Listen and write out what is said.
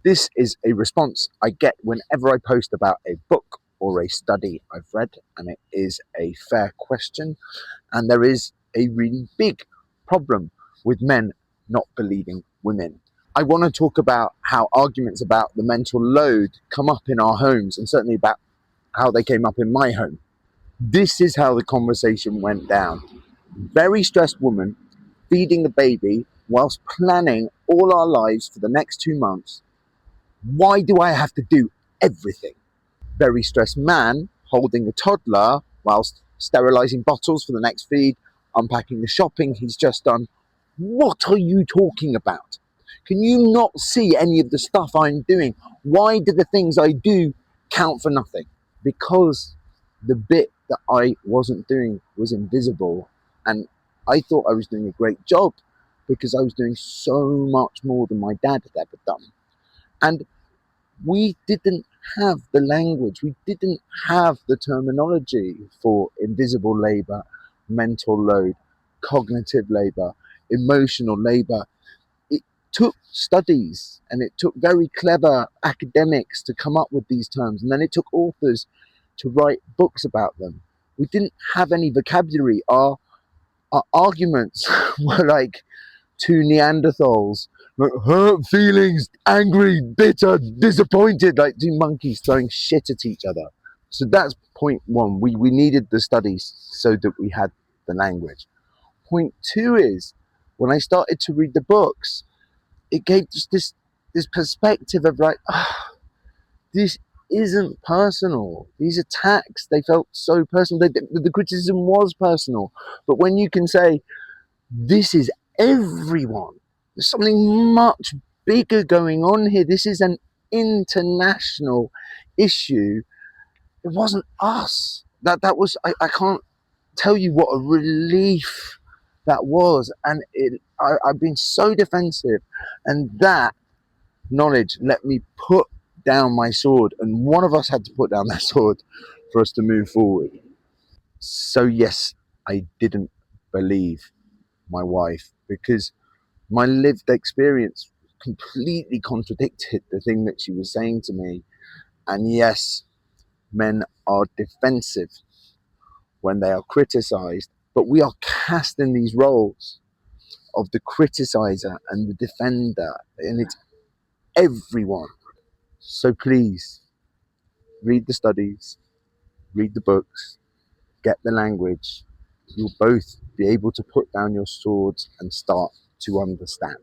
This is a response I get whenever I post about a book or a study I've read, and it is a fair question. And there is a really big problem with men not believing women. I want to talk about how arguments about the mental load come up in our homes, and certainly about how they came up in my home. This is how the conversation went down. Very stressed woman feeding the baby whilst planning all our lives for the next 2 months. Why do I have to do everything? Very stressed man holding a toddler whilst sterilizing bottles for the next feed, unpacking the shopping he's just done. What are you talking about? Can you not see any of the stuff I'm doing? Why do the things I do count for nothing? Because the bit that I wasn't doing was invisible, and I thought I was doing a great job because I was doing so much more than my dad had ever done. And we didn't have the language, we didn't have the terminology for invisible labor, mental load, cognitive labor, emotional labor. It took studies and it took very clever academics to come up with these terms, and then it took authors to write books about them. We didn't have any vocabulary. Our arguments were like two Neanderthals, like hurt feelings, angry, bitter, disappointed, like two monkeys throwing shit at each other. So that's point one. We needed the studies so that we had the language. Point two is when I started to read the books, it gave just this perspective of like, this isn't personal. These attacks, they felt so personal. The criticism was personal. But when you can say, this is everyone, there's something much bigger going on here. This is an international issue. It wasn't us. That was, I can't tell you what a relief that was. And I've been so defensive. And that knowledge let me put down my sword, and one of us had to put down that sword for us to move forward. So yes, I didn't believe my wife because my lived experience completely contradicted the thing that she was saying to me. And yes, men are defensive when they are criticized, but we are cast in these roles of the criticizer and the defender, and it's everyone. So please read the studies, read the books, get the language. You'll both be able to put down your swords and start to understand.